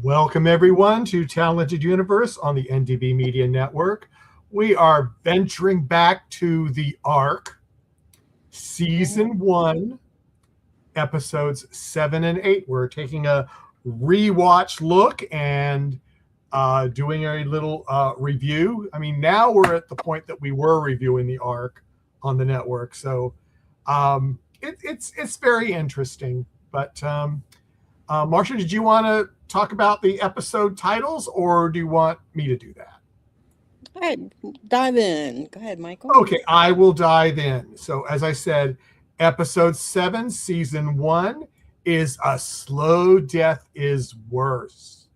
Welcome, everyone, to Talented Universe on the NDB Media Network. We are venturing back to the Ark, Season 1, Episodes 7 and 8. We're taking a rewatch look and doing a little review. I mean, now we're at the point that we were reviewing the Ark on the network. So it's very interesting. But Marsha, did you want to talk about the episode titles, or do you want me to do that? Go ahead, dive in. Go ahead, Michael. Okay, I will dive in. So, as I said, episode 7, season 1 is A Slow Death is Worse.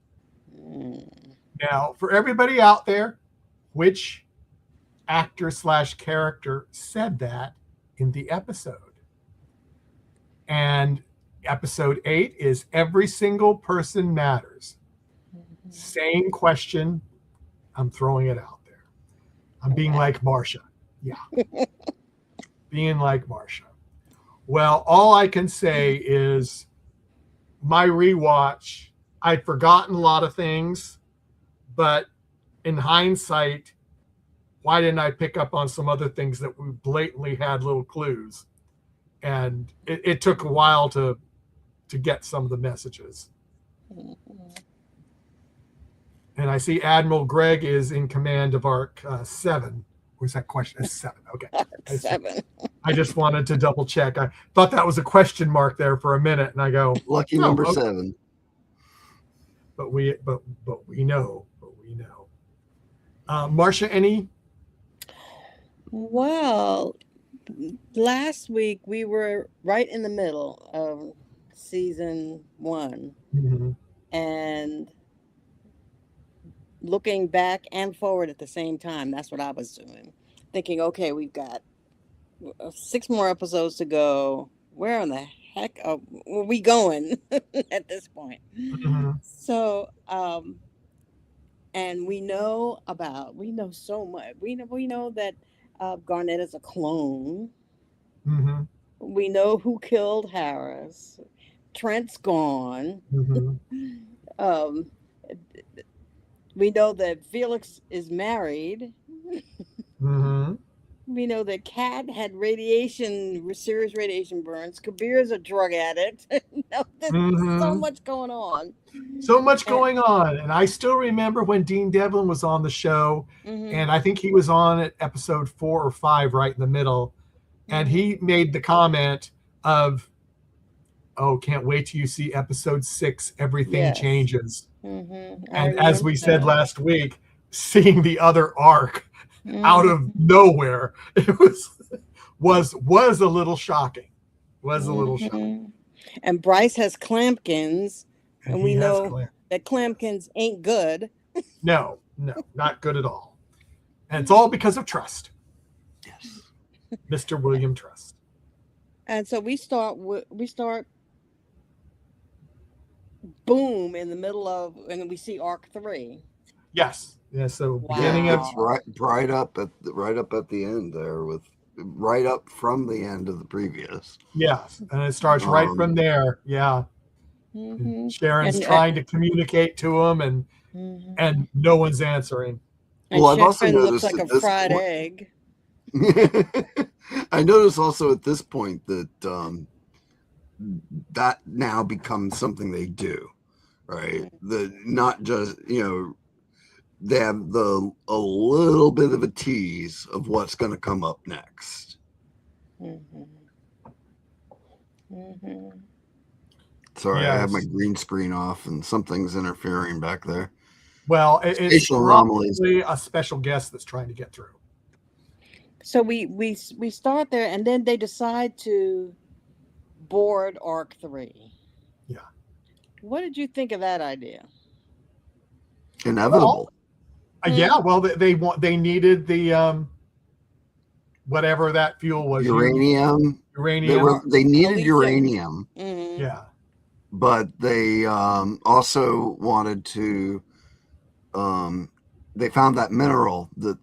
Now, for everybody out there, which actor / character said that in the episode? And episode 8 is Every Single Person Matters. Same question. I'm throwing it out there. I'm being like Marsha. Yeah. Being like Marsha. Well, all I can say is my rewatch, I'd forgotten a lot of things, but in hindsight, why didn't I pick up on some other things that we blatantly had little clues? And it took a while to get some of the messages. And I see Admiral Greg is in command of Ark 7. Where's that question? It's 7. Okay. Ark 7. I just wanted to double check. I thought that was a question mark there for a minute, and I go, lucky number 7. But we know. Marsha, any? Well, last week we were right in the middle of season 1, and looking back and forward at the same time. That's what I was doing, thinking, okay, we've got 6 more episodes to go. Where in the heck are we going at this point? So and we know so much. We know that Garnet is a clone. We know who killed Harris. Trent's gone. We know that Felix is married. We know that Kat had serious radiation burns. Kabir's a drug addict. There's so much going on. And I still remember when Dean Devlin was on the show, and I think he was on at episode 4 or 5, right in the middle. And he made the comment of, oh, can't wait till you see episode 6. Everything changes. And as we said last week, seeing the other Ark out of nowhere, it was a little shocking. And Bryce has Clampkins, and we know that Clampkins ain't good. No, not good at all. And it's all because of Trust. Yes. Mr. William Trust. And so we start boom in the middle of, and we see Ark 3. Yes. Yeah. So beginning of right up at the end there, with right up from the end of the previous. Yes, and it starts right from there. Yeah. Sharon's trying to communicate to him, and no one's answering. And well, I've also noticed looks like a fried egg. I noticed also at this point that that now becomes something they do, right? Not just, they have a little bit of a tease of what's going to come up next. Sorry, yes. I have my green screen off and something's interfering back there. Well, it's probably a special guest that's trying to get through. So we start there, and then they decide to board Ark 3. Yeah. What did you think of that idea? Inevitable. Yeah. Well, they needed the whatever that fuel was. Uranium. They needed uranium. Yeah. But they also wanted to. They found that mineral that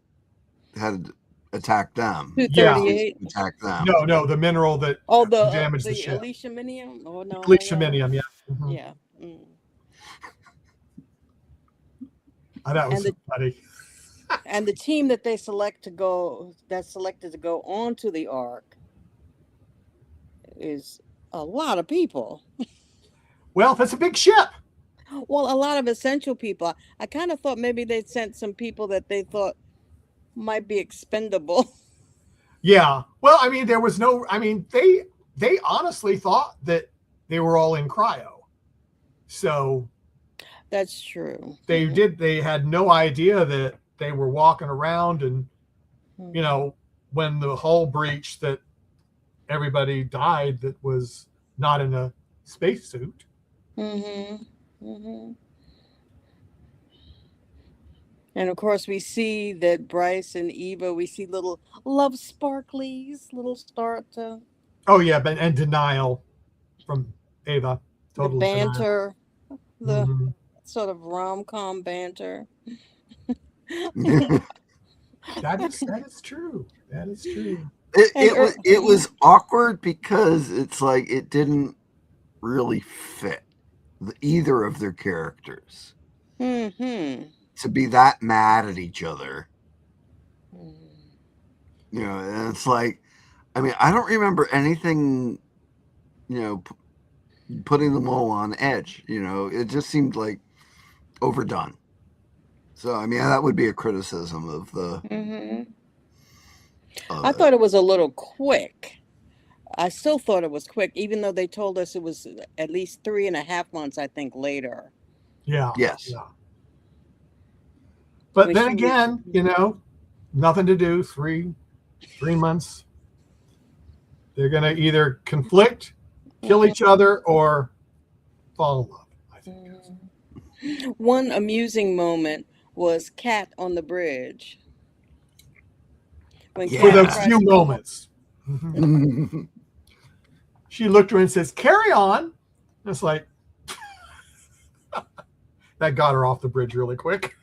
had attacked them. 238. Yeah. Attacked them. No, the mineral that damaged the ship. Elysiuminium? Oh no. Elysiuminium, yeah. Yeah. That was And so funny. and the team that they selected to go onto the ark is a lot of people. Well, that's a big ship. Well, a lot of essential people. I kind of thought maybe they'd sent some people that they thought might be expendable. Yeah. Well, I mean, there was no. I mean, they honestly thought that they were all in cryo. So That's true. they did. They had no idea that they were walking around, and you know, when the hull breached, that everybody died that was not in a spacesuit. Mm-hmm. Mm-hmm. And of course, we see that Bryce and Eva, we see little love sparklies, little start to Oh yeah, but and denial from Ava. the Total denial. banter, the Mhm. sort of rom-com banter. That is true. That is true. It was awkward because it's like it didn't really fit either of their characters Mm-hmm. to be that mad at each other. You know, and it's like, I mean, I don't remember anything, you know, putting them all on edge. You know, it just seemed like overdone. So, I mean, that would be a criticism of the. Mm-hmm. I thought it was a little quick. I still thought it was quick, even though they told us it was at least 3.5 months, I think, later. Yeah. Yes. Yeah. But Which then was- again, you know, nothing to do. 3 months. They're gonna either conflict, kill each other, or fall in love. I think. One amusing moment was Kat on the bridge. When Yeah. For Kat those tries few to- moments. Mhm. She looked at her and says, "Carry on." And it's like that got her off the bridge really quick.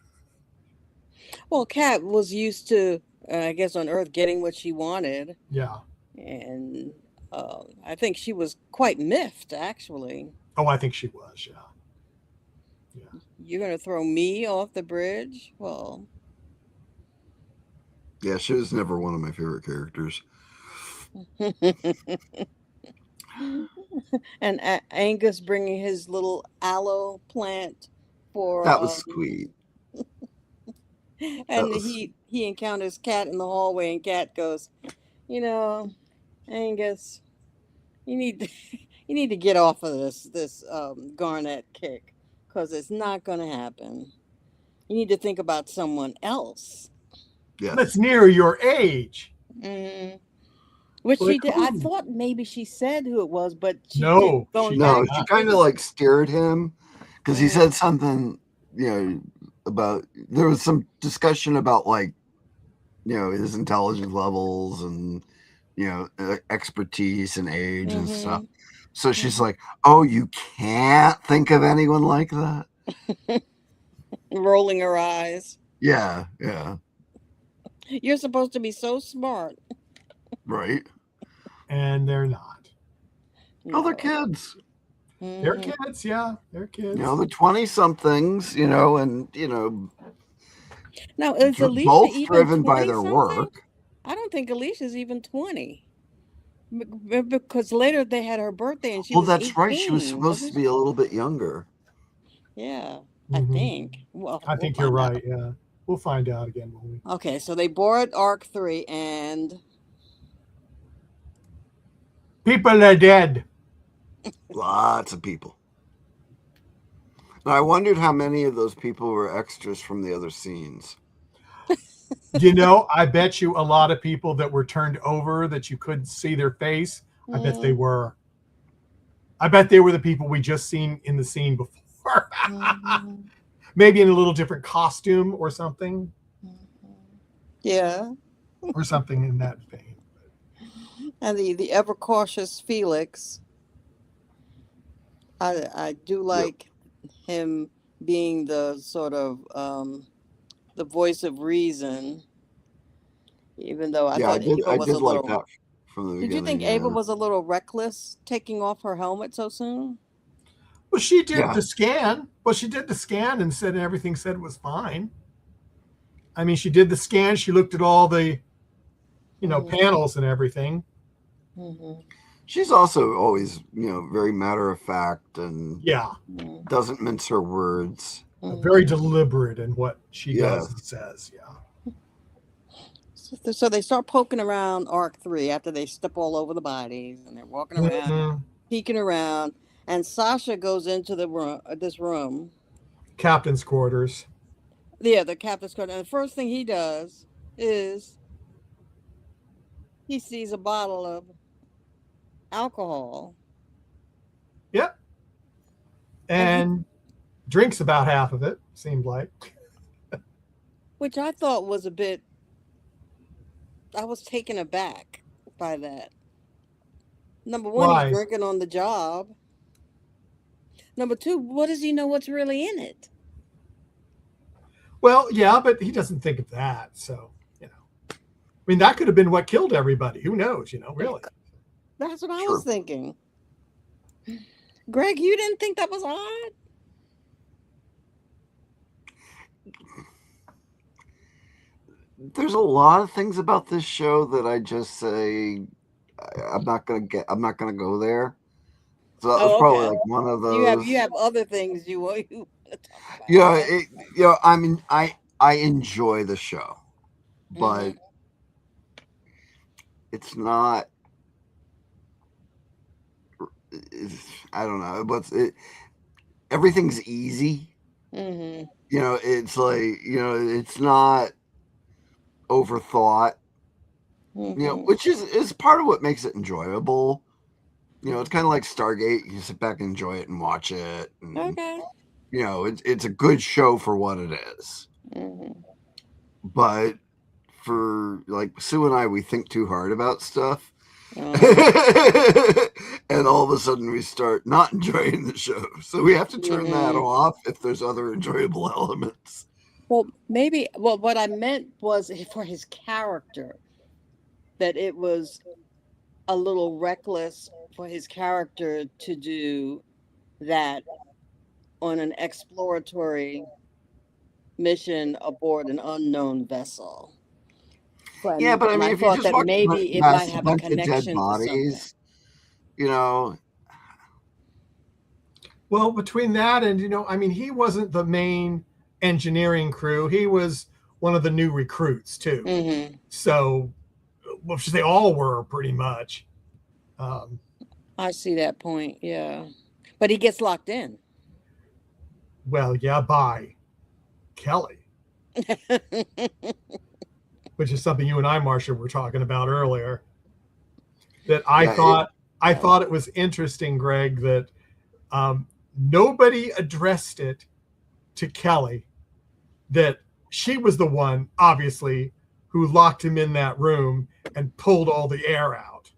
Well, Kat was used to, I guess, on Earth getting what she wanted, Yeah. and I think she was quite miffed, actually. Oh, I think she was. Yeah. You're going to throw me off the bridge? Well, Yeah, she was never one of my favorite characters. and Angus bringing his little aloe plant for That was sweet. and was- he encounters Kat in the hallway, and Kat goes, you know, Angus, you need to, you need to get off of this Garnet kick, because it's not going to happen. You need to think about someone else. Yeah. That's near your age. Mm-hmm. Which Well, she did. I cool. thought maybe she said who it was, but she No, kept going she No, back. she kind of like stared him because he Mhm. said something, you know, about there was some discussion about like, you know, his intelligence levels and, you know, expertise and age and stuff. So she's like, "Oh, you can't think of anyone like that?" rolling her eyes. Yeah, yeah, You're supposed to be so smart. right. And they're not. Oh, they're No. kids. They're Mhm. kids. Yeah. They're kids. You know, the 20-somethings. You know, and you know, Now, is Alicia both even driven by their 20-something? work. I don't think Alicia's even 20. Because later they had her birthday and she Well, was that's right. She was 18, supposed wasn't to be a little bit younger. she? Yeah, Mhm. I think. Well, I we'll think you're find out. right. Yeah. We'll find out again when we. Okay, so they board Arc 3 and People are dead. Lots of people. Now, I wondered how many of those people were extras from the other scenes. You know, I bet you a lot of people that were turned over that you couldn't see their face. I bet they were. I bet they were the people we just seen in the scene before. Mhm. Maybe in a little different costume or something Yeah. in that vein. And the ever cautious Felix. I do like him being the sort of the voice of reason, even though I Yeah, I thought did. Ava I was did a like little. that from the Did beginning. you think Ava was a little reckless taking off her helmet so soon? Well, she did Yeah. the scan. Well, she did the scan and said everything said it was fine. I mean, she did the scan. She looked at all the, panels and everything. Mhm. She's also always, very matter of fact and Yeah, Mhm. doesn't mince her words. very deliberate in what she does Yes. and says. Yeah. So they start poking around Arc 3 after they step all over the bodies and they're walking around, Mhm. peeking around, and Sasha goes into the room, this room. Captain's quarters. Yeah, the captain's quarters. And the first thing he does is he sees a bottle of alcohol. Yep. And And drinks about half of it, seemed like. which I thought was a bit, I was taken aback by that. Number one, he's Why? drinking on the job. Number two, what does he know what's really in it? Well, yeah, but he doesn't think of that. So, I mean, that could have been what killed everybody. Who knows, really. That's what I True. was thinking. Greg, you didn't think that was odd? There's a lot of things about this show that I just say I'm not gonna go there. So that was probably okay. like one of You those. have other things you want to talk about. Yeah, I mean, I enjoy the show, but it's not. I don't know, but everything's easy. Mm-hmm. It's like it's not overthought. Mm-hmm. Which is part of what makes it enjoyable. It's kind of like Stargate. You sit back and enjoy it and watch it. And, Okay. it's a good show for what it is. Mm-hmm. But for like Sue and I, we think too hard about stuff. And all of a sudden we start not enjoying the show. So we have to turn that off if there's other enjoyable elements. Well, maybe, what I meant was for his character, that it was a little reckless for his character to do that on an exploratory mission aboard an unknown vessel. Yeah, but I mean, if you just walk maybe it might have a connection to bodies, Well, between that and, I mean, he wasn't the main engineering crew. He was one of the new recruits, too. Mm-hmm. So, which they all were pretty much. I see that point, yeah. But he gets locked in. Well, yeah, by Kelly, which is something you and I, Marcia, were talking about earlier. That I thought it was interesting, Greg, that nobody addressed it to Kelly, that she was the one, obviously, who locked him in that room and pulled all the air out.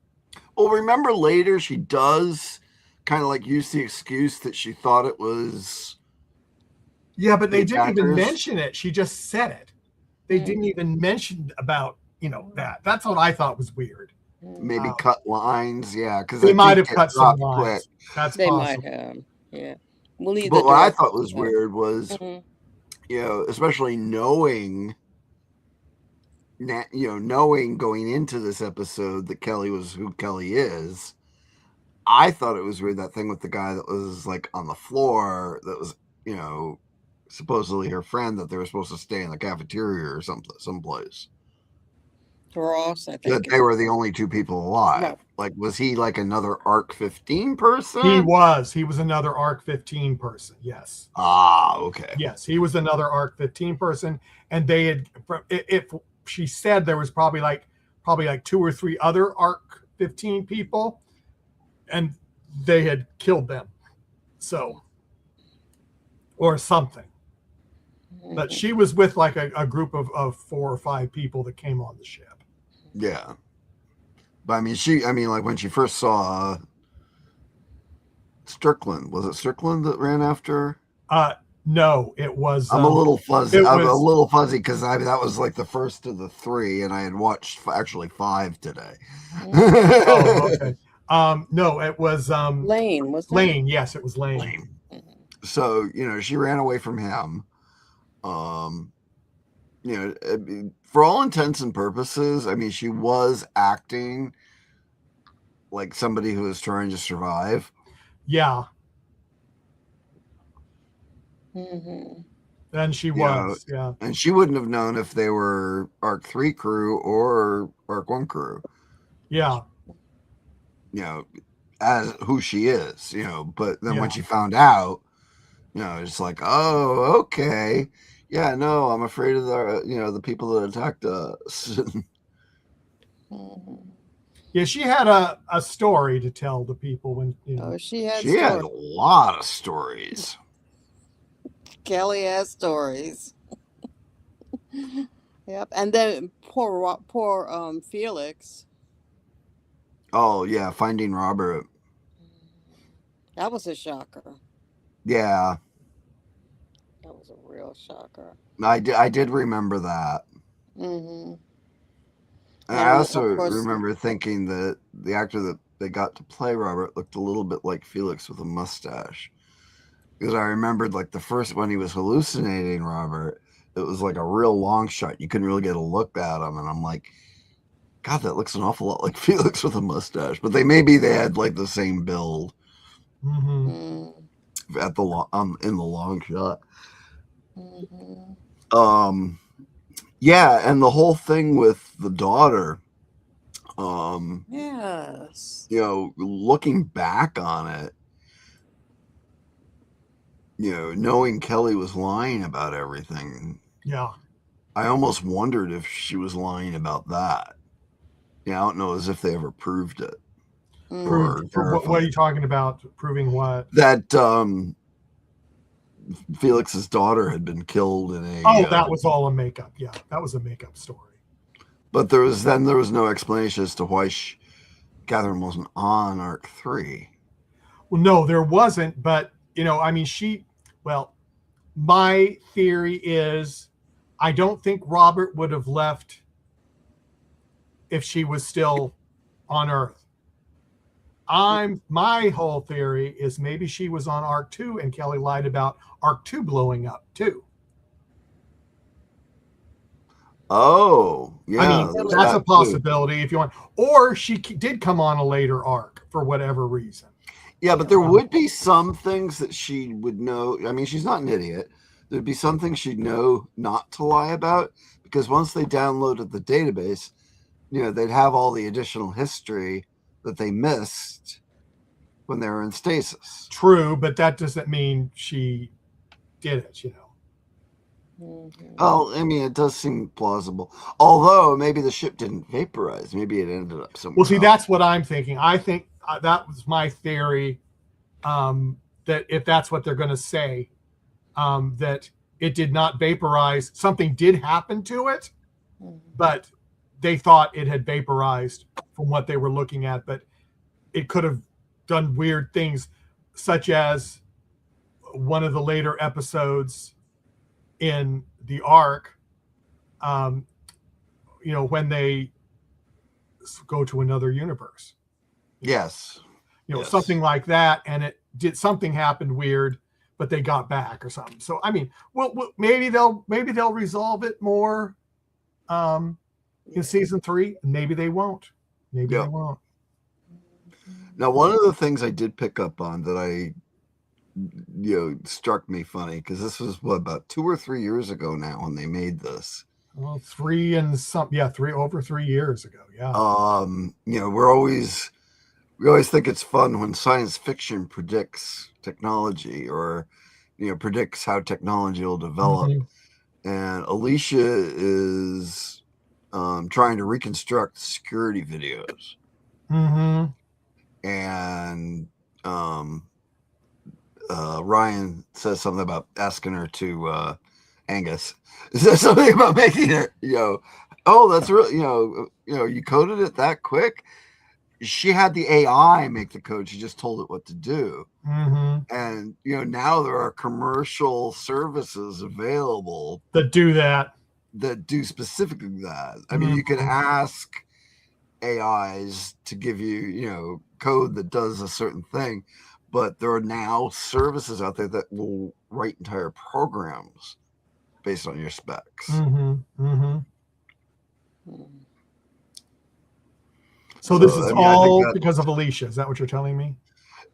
Well, remember later she does kind of like use the excuse that she thought it was. Yeah, but they didn't even mention it. She just said it. They didn't even mention about, that. That's what I thought was weird. Maybe cut lines, yeah, because they might have cut some lines. Quick. They might have, yeah. But what I thought was weird was, especially knowing going into this episode that Kelly was who Kelly is, I thought it was weird, that thing with the guy that was like on the floor that was, supposedly her friend, that they were supposed to stay in the cafeteria or someplace. Ross, I think. That they were the only two people alive. Right. Like, was he like another Arc 15 person? He was. He was another Arc 15 person. Yes. Ah, okay. Yes, he was another Arc 15 person, and they had. If she said there was probably like 2 or 3 other Arc 15 people, and they had killed them, so or something. But she was with like a group of 4 or 5 people that came on the ship. Yeah. But I mean, like when she first saw Strickland, was it Strickland that ran after her? No, it was. I'm a little fuzzy. I'm a little fuzzy because that was like the first of the 3, and I had watched actually 5 today. Oh, okay. No, it was Lane. Was Lane? Yes, it was Lane. So, she ran away from him. For all intents and purposes, I mean, she was acting like somebody who was trying to survive. Yeah. Mm-hmm. And she You know, was. Yeah. and she wouldn't have known if they were Arc 3 crew or Arc 1 crew, Yeah. As who she is, but then Yeah. when she found out, it's like, oh, okay. Yeah, no, I'm afraid of the people that attacked us. Mm-hmm. Yeah. She had a story to tell the people when, Oh, she had She had a stories. lot of stories. Kelly has stories. Yep. And then poor Felix. Oh, yeah, Finding Robert. That was a shocker. Yeah, That was a real shocker. I did remember that. Mm-hmm. And And I also of course, remember thinking that the actor that they got to play Robert looked a little bit like Felix with a mustache. Because I remembered, like, the first when he was hallucinating Robert, it was like a real long shot. You couldn't really get a look at him. And I'm like, God, that looks an awful lot like Felix with a mustache. But maybe they had like the same build Mm-hmm. at the in the long shot. mm-hmm. Yeah, and the whole thing with the daughter, Yes. looking back on it, knowing Kelly was lying about everything, Yeah. I almost wondered if she was lying about that. I don't know as if they ever proved it. Mm-hmm. For what are you talking about? Proving what? That Felix's daughter had been killed in a. Oh, that was all a makeup. Yeah, that was a makeup story. But there was no explanation as to why Catherine wasn't on Arc 3. Well, no, there wasn't. But I mean, my theory is, I don't think Robert would have left if she was still on Earth. My whole theory is maybe she was on Arc 2 and Kelly lied about Arc 2 blowing up too. Oh, yeah. I mean, that's a possibility if you want. Or she did come on a later arc for whatever reason. Yeah, but there would be some things that she would know. I mean, she's not an idiot. There'd be some things she'd know not to lie about, because once they downloaded the database, they'd have all the additional history that they missed when they were in stasis. True, but that doesn't mean she did it, Mm-hmm. Oh, I mean, it does seem plausible. Although maybe the ship didn't vaporize. Maybe it ended up somewhere. Well, see, else. that's what I'm thinking. I think that was my theory, that if that's what they're going to say, that it did not vaporize. Something did happen to it, but they thought it had vaporized from what they were looking at. But it could have done weird things, such as one of the later episodes in the Ark, when they go to another universe. Yes. Yes. Something like that, and something happened weird, but they got back or something. So I mean, maybe they'll resolve it more in season 3. Maybe they won't. Maybe they won't. Now, one of the things I did pick up on that struck me funny, because this was about 2 or 3 years ago now when they made this. Well, 3 and some, over 3 years ago. Yeah. We always think it's fun when science fiction predicts technology or predicts how technology will develop. Mm-hmm. And Alicia is trying to reconstruct security videos. Mm-hmm. And Ryan says something about asking her to Angus says something about making it oh, that's really you coded it that quick. She had the AI make the code. She just told it what to do. Mm-hmm. And now there are commercial services available that do that, that do specifically that. I mean, you can ask AIs to give you code that does a certain thing, but there are now services out there that will write entire programs based on your specs. Mm-hmm. Mm-hmm. Mm. So this So, is I mean, I think all that- because of Alicia. Is that what you're telling me?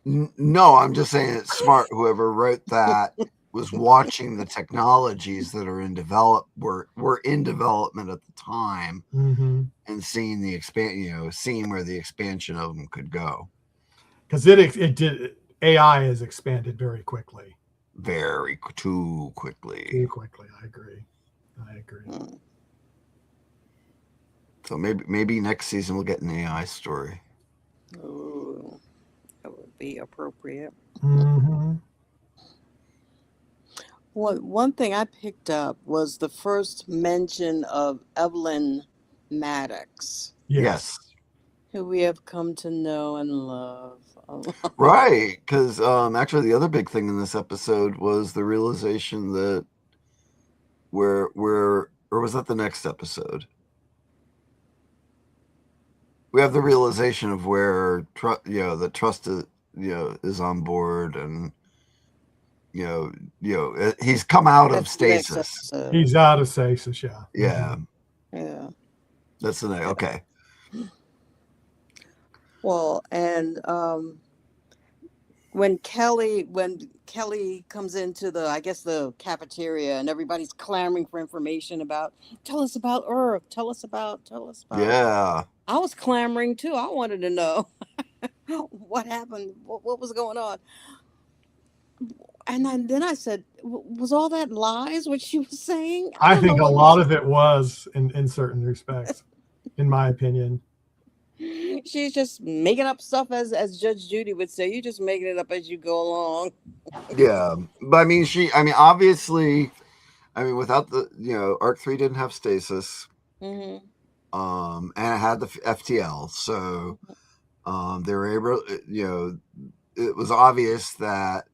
No, I'm just saying it's smart. Whoever wrote that was watching the technologies that are in were in development at the time, Mm-hmm. and seeing the seeing where the expansion of them could go. Because it did. AI has expanded very quickly. Too quickly. Too quickly. I agree. Mm. So maybe next season we'll get an AI story. Ooh, that would be appropriate. Mm-hmm. One thing I picked up was the first mention of Evelyn Maddox, Yes. who we have come to know and love. Right, because actually the other big thing in this episode was the realization that or was that the next episode? We have the realization of where the trust is on board, and he's come out of That's the next stasis. episode. He's out of stasis. Yeah. Yeah, Yeah. that's the next. Okay. Well, and when Kelly comes into the cafeteria, and everybody's clamoring for information about, tell us about Earth, tell us about. Yeah. I was clamoring too. I wanted to know what happened, what was going on. And then I said, was all that lies, what she was saying? I think a lot of it was in certain respects, in my opinion. She's just making up stuff, as Judge Judy would say. You're just making it up as you go along. Yeah, but I mean, obviously, without the Arc 3 didn't have stasis, Mm-hmm. and it had the FTL, so they were able, it was obvious that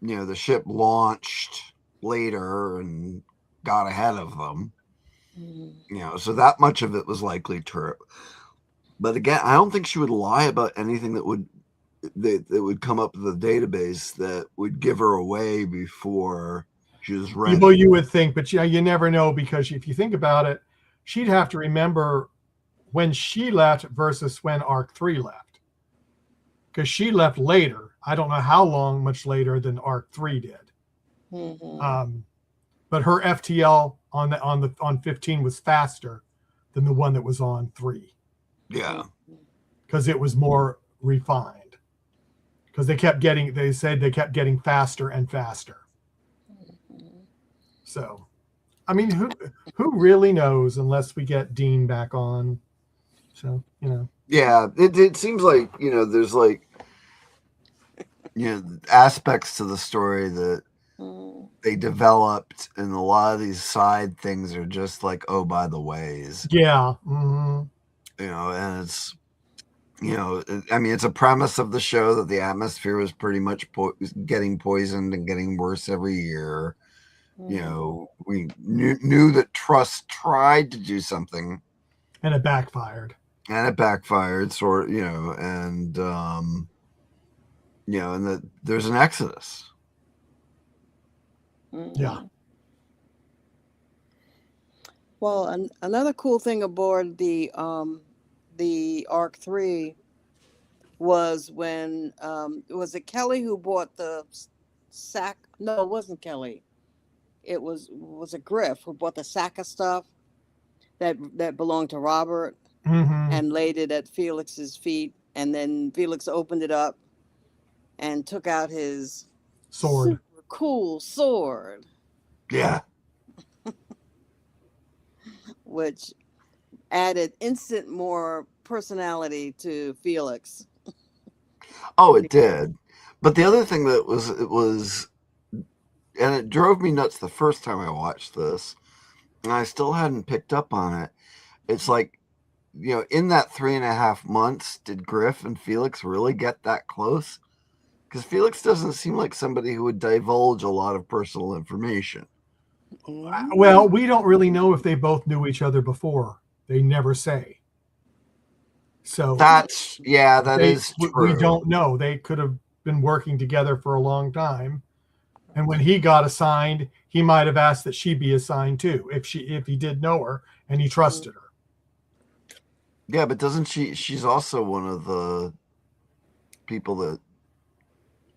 the ship launched later and got ahead of them. Mm-hmm. So that much of it was likely true. But again, I don't think she would lie about anything that would come up with the database that would give her away before she was ready. Well, you would think, but you never know, because if you think about it, she'd have to remember when she left versus when Arc 3 left, because she left later. I don't know how much later than Arc 3 did. Mm-hmm. But her FTL on 15 was faster than the one that was on 3. Yeah, because it was more refined. Because they said they kept getting faster and faster. So, I mean, who really knows unless we get Dean back on? So, Yeah, it seems like there's aspects to the story that they developed, and a lot of these side things are just like, oh, by the ways. Yeah. Mm-hmm. And it's, it's a premise of the show that the atmosphere was pretty much getting poisoned and getting worse every year. We knew that Trust tried to do something, and it backfired. and that there's an exodus. Mm-hmm. Yeah. Well, another cool thing aboard the Arc 3 was when was it Kelly who bought the sack? No, it wasn't Kelly. It was it Griff who bought the sack of stuff that belonged to Robert, Mm-hmm. and laid it at Felix's feet, and then Felix opened it up and took out his Sword. super cool sword, Yeah. which added instant more personality to Felix. Oh, it did. But the other thing that was, and it drove me nuts the first time I watched this, and I still hadn't picked up on it. It's like, in that 3.5 months, did Griff and Felix really get that close? Because Felix doesn't seem like somebody who would divulge a lot of personal information. Well, we don't really know if they both knew each other before. They never say. So That is true. we don't know. They could have been working together for a long time. And when he got assigned, he might have asked that she be assigned too, if he did know her and he trusted her. Yeah, but doesn't she's also one of the people that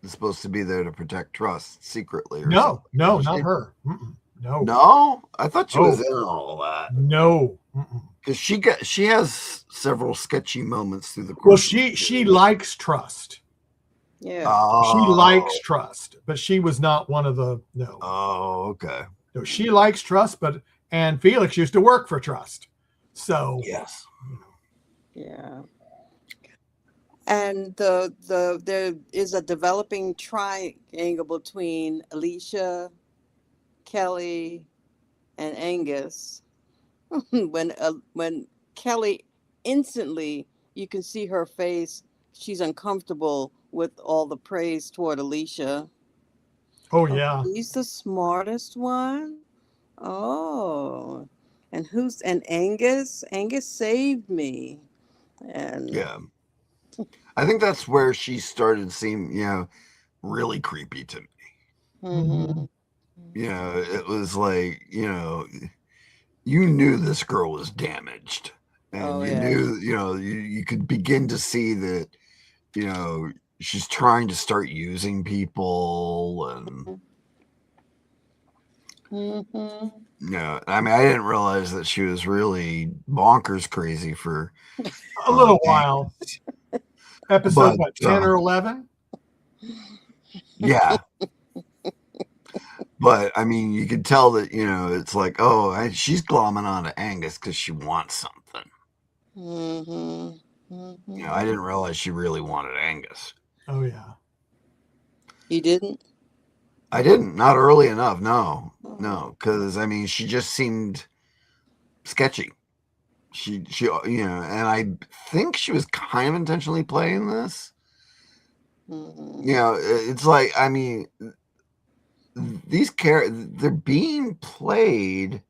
is supposed to be there to protect trust secretly. Or No, something. no, Isn't not she? her. Mm-mm. No, No, I thought she was Oh. in all that no. Mm-mm. because she has several sketchy moments through the course. Well, of the she series. likes trust. Yeah. She Oh, likes trust, but she was not one of the no. Oh, okay. No, she likes trust, and Felix used to work for Trust. So Yes. Yeah. And there is a developing triangle between Alicia, Kelly, and Angus. when Kelly instantly, you can see her face, she's uncomfortable with all the praise toward Alicia. oh yeah. He's the smartest one. Oh, and Angus? Angus saved me. And Yeah. I think that's where she started seeming, really creepy to me. Mhm. It was like, you knew this girl was damaged. And Oh, you yeah. knew, you could begin to see that, she's trying to start using people. And, Mhm. I mean, I didn't realize that she was really bonkers crazy for A little Angus. while. Episode But, 10 or 11? Yeah. But I mean, you could tell that, it's like, she's glomming on to Angus because she wants something. Mhm. Mhm. I didn't realize she really wanted Angus. Oh yeah. You didn't? I didn't, not early enough. No, because I mean, she just seemed sketchy. She, and I think she was kind of intentionally playing this. Mhm. It's like, I mean, these characters, they're being played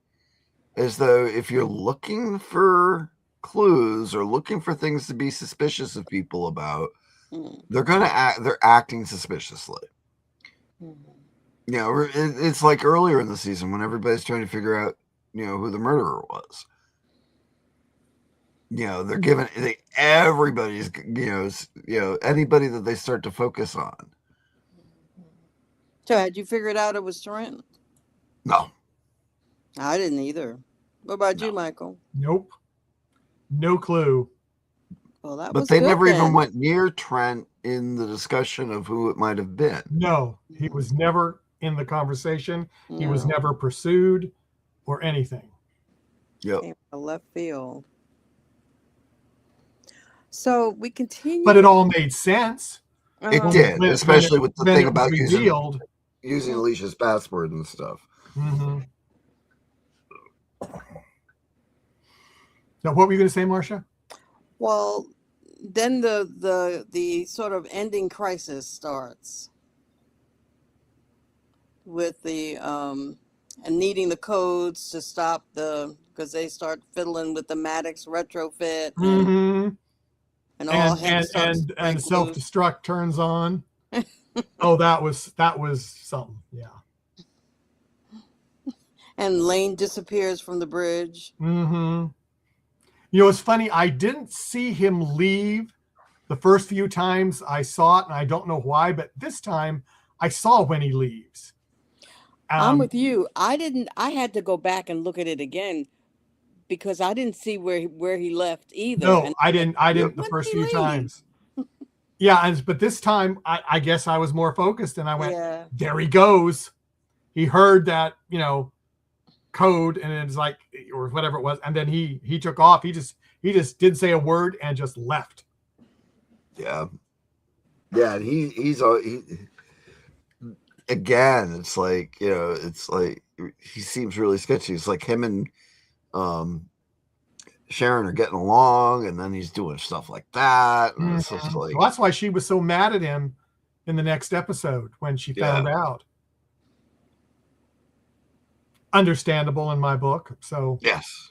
as though if you're looking for clues or looking for things to be suspicious of people about, Mhm. they're acting suspiciously. Mhm. It's like earlier in the season when everybody's trying to figure out, who the murderer was. They're giving everybody's, anybody that they start to focus on. So had you figured out it was Trent? No, I didn't either. What about you, No. Michael? Nope. No clue. Well, that but was they good never even then. went near Trent in the discussion of who it might have been. No, he was never in the conversation. He was No. never pursued or anything. Yep. Came out of left field. So we continue. But it all made sense. It Uh-huh. did, When- especially with the when thing it was about revealed. using Alicia's password and stuff. Mm-hmm. Now, what were you going to say, Marcia? Well, then the sort of ending crisis starts with the and needing the codes to stop because they start fiddling with the Maddox retrofit Mm-hmm. and all heck And starts to break loose. self-destruct turns on. Oh, that was something. Yeah. And Lane disappears from the bridge. Mm-hmm. It's funny. I didn't see him leave the first few times I saw it, and I don't know why, but this time I saw when he leaves. I'm with you. I had to go back and look at it again because I didn't see where he left either. No, And I didn't the When first did he few leave? times. Yeah, but this time I guess I was more focused, and I went, yeah. there he goes. He heard that, code, and it's like, or whatever it was, and then he took off. He just didn't say a word and just left. Yeah. And he's again, it's like, it's like he seems really sketchy. It's like him and Sharon are getting along, and then he's doing stuff like that. And it's just like, Well, that's why she was so mad at him in the next episode when she found out. Understandable in my book. So yes.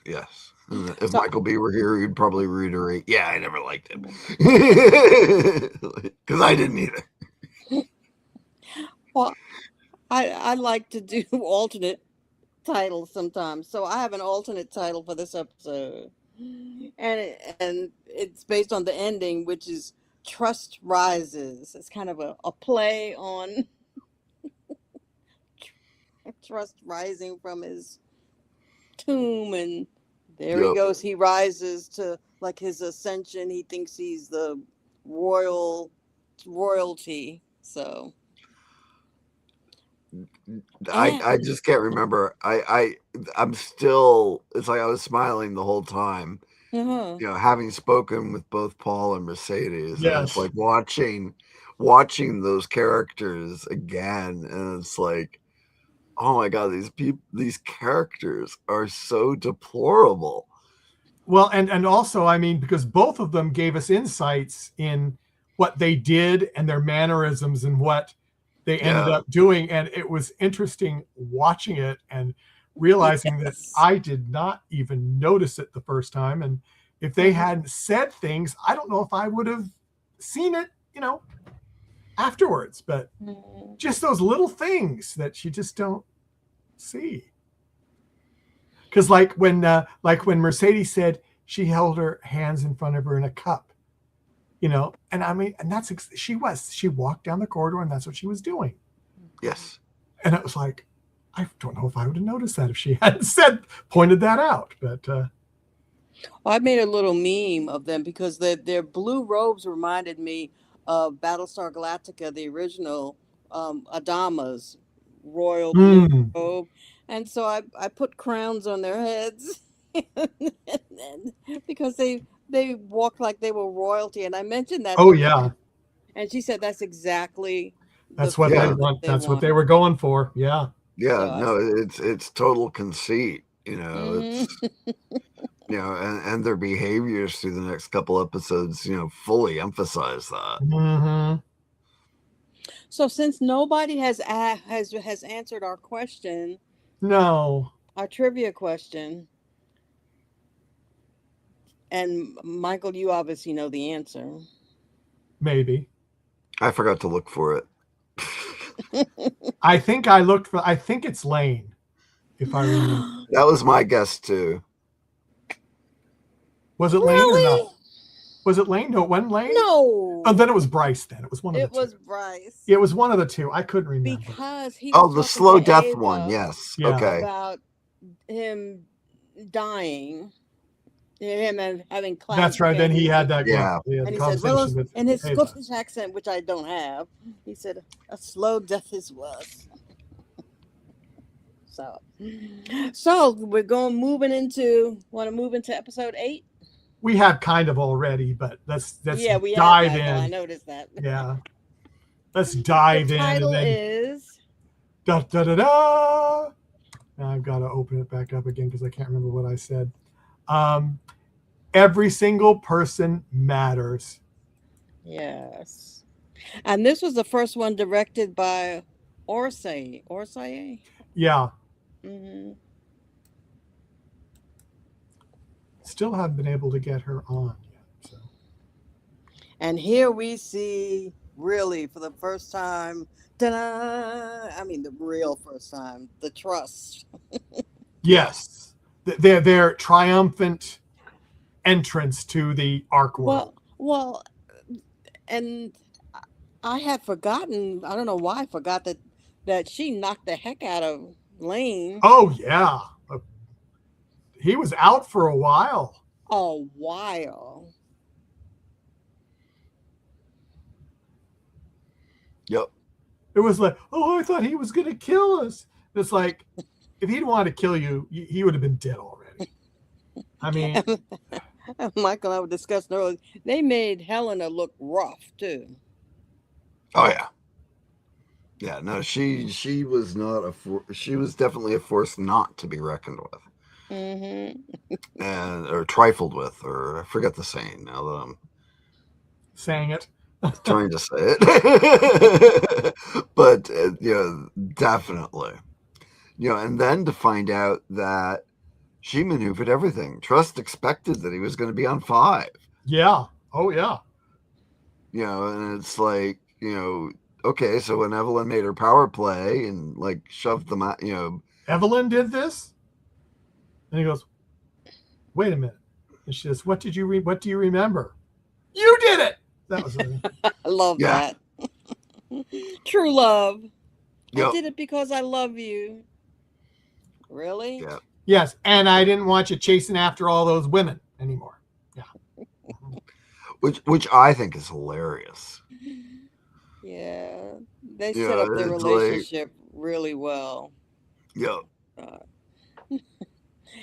If Michael B were here, he'd probably reiterate, I never liked him. Because I didn't either. Well, I like to do alternate titles sometimes. So I have an alternate title for this episode. And it's based on the ending, which is Trust Rises. It's kind of a play on Trust rising from his tomb, and there he Yep. goes. He rises to like his ascension. He thinks he's the royalty. So I just can't remember. I'm still. It's like I was smiling the whole time. uh-huh. You know, having spoken with both Paul and Mercedes, and Yes. it's like watching those characters again, and it's like, oh my god, these characters are so deplorable. Well, and also, I mean, because both of them gave us insights in what they did and their mannerisms and what they ended Yeah. up doing. And it was interesting watching it and realizing that Yes. I did not even notice it the first time. And if they hadn't said things, I don't know if I would have seen it, afterwards. But Mhm. just those little things that you just don't see. Because like when Mercedes said she held her hands in front of her in a cup, and I mean, and she walked down the corridor and that's what she was doing. Yes. And it was like, I don't know if I would have noticed that if she hadn't pointed that out. But Well, I made a little meme of them because their blue robes reminded me of Battlestar Galactica, the original Adama's royal blue robe. And so I put crowns on their heads because they walked like they were royalty. And I mentioned that. Oh yeah, and she said that's exactly that's the what they Yeah. want. That's what want. they were going for. Yeah. Yeah. So I No, it's total conceit. Mhm. It's and their behaviors through the next couple episodes, fully emphasize that. Mm-hmm. So since nobody has answered our question, No. our trivia question, and Michael, you obviously know the answer. Maybe. I forgot to look for it. I think it's Lane, if I remember. That was my guess too. Was it Lane or not? Was it Lane? No, it wasn't Lane? No. Oh, then it was Bryce then. It was one of the two. It was Bryce. It was one of the two. I couldn't remember. Because he Oh, was the talking slow to death Ava one. Yes. Yeah. Okay. about him dying, him and having class. That's right. Then he had that. Yeah. He had And the he said, conversation well, with in his Ava. Scottish accent, which I don't have, he said, a slow death is worse. So we're want to move into episode 8? We have kind of already, but let's Yeah, we dive have that, though. I in. noticed that. Yeah. Let's dive The in. title And then is da da da da. Now I've got to open it back up again because I can't remember what I said. Every single person matters. Yes. And this was the first one directed by Orsay. Yeah. Mm-hmm. Still haven't been able to get her on yet. So. And here we see, really, for the first time, I mean, the real first time, the trust. Yes. Their triumphant entrance to the Ark world. Well, and I had forgotten, I don't know why I forgot that she knocked the heck out of Lane. Oh, yeah. He was out for a while. A while. Yep. It was like, oh, I thought he was going to kill us. It's like, if he'd wanted to kill you, he would have been dead already. I mean, Michael and I were discussing earlier, they made Helena look rough, too. Oh yeah. Yeah. No, she was not she was definitely a force not to be reckoned with. Mm-hmm. Or trifled with, or I forget the saying now that I'm saying it. trying to say it. But definitely. And then to find out that she maneuvered everything. Trust expected that he was going to be on 5. Yeah. Oh yeah. And it's like, okay, so when Evelyn made her power play and like shoved them out, you know, Evelyn did this? And he goes, wait a minute. And she says, what do you remember? You did it. That was it. I love Yeah. that. True love. I Yep. did it because I love you. Really? Yeah. Yes. And I didn't want you chasing after all those women anymore. Which I think is hilarious. Yeah. They Yeah, set up their it's like, relationship really well. yeah. Uh,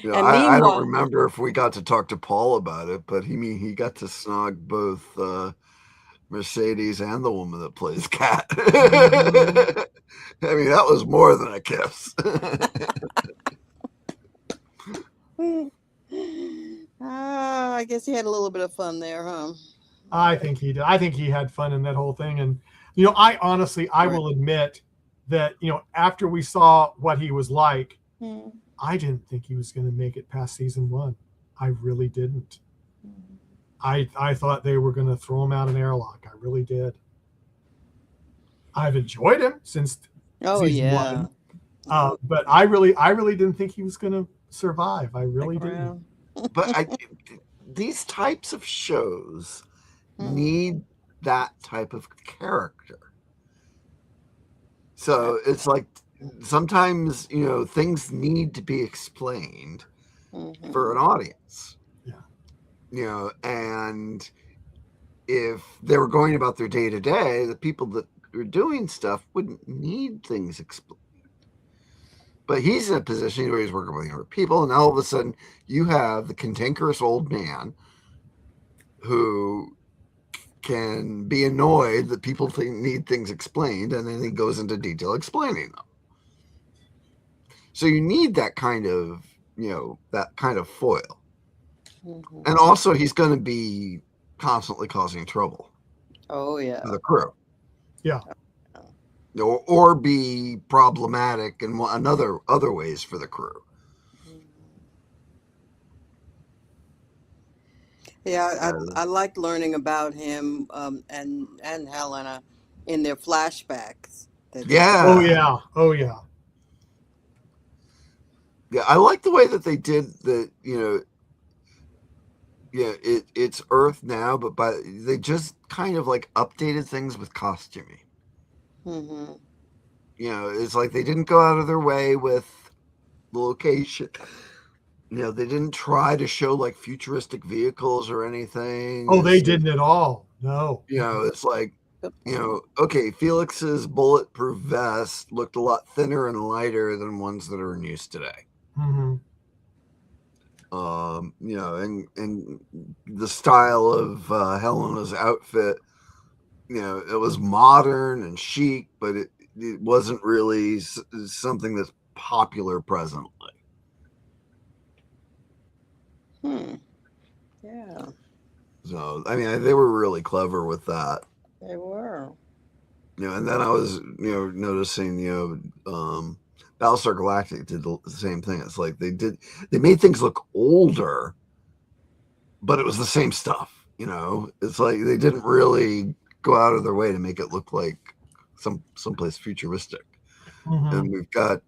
Yeah, and I don't meanwhile, remember if we got to talk to Paul about it, but he got to snog both Mercedes and the woman that plays Cat. Mhm. I mean, that was more than a kiss. I guess he had a little bit of fun there, huh? I think he did. I think he had fun in that whole thing. And, I honestly, I Right. will admit that, after we saw what he was like, Hmm. I didn't think he was going to make it past season 1. I really didn't. I thought they were going to throw him out an airlock. I really did. I've enjoyed him since Oh season yeah. 1, but I really didn't think he was going to survive. I really Stick didn't. around. But these types of shows Mhm. need that type of character. So it's like sometimes, things need to be explained Mhm. for an audience. Yeah. And if they were going about their day to day, the people that were doing stuff wouldn't need things explained. But he's in a position where he's working with younger people, and all of a sudden you have the cantankerous old man who can be annoyed that people need things explained, and then he goes into detail explaining them. So you need that kind of, foil. Mhm. And also he's going to be constantly causing trouble Oh yeah. to the crew. Yeah. Or be problematic in other ways for the crew. Yeah, I liked learning about him and Helena in their flashbacks. Yeah. Oh yeah. Oh yeah. Yeah, I like the way that they did the, it's Earth now, but they just kind of like updated things with costuming. Mm-hmm. It's like they didn't go out of their way with the location. They didn't try to show like futuristic vehicles or anything. Oh, they didn't at all. No. It's like, okay, Felix's bulletproof vest looked a lot thinner and lighter than ones that are in use today. Mm-hmm. And the style of Helena's outfit, it was modern and chic, but it wasn't really something that's popular presently. Yeah. So, I mean, they were really clever with that. They were. And then I was, noticing, Battlestar Galactica did the same thing. It's like they made things look older, but it was the same stuff. It's like they didn't really go out of their way to make it look like someplace futuristic. Mm-hmm. And we've got,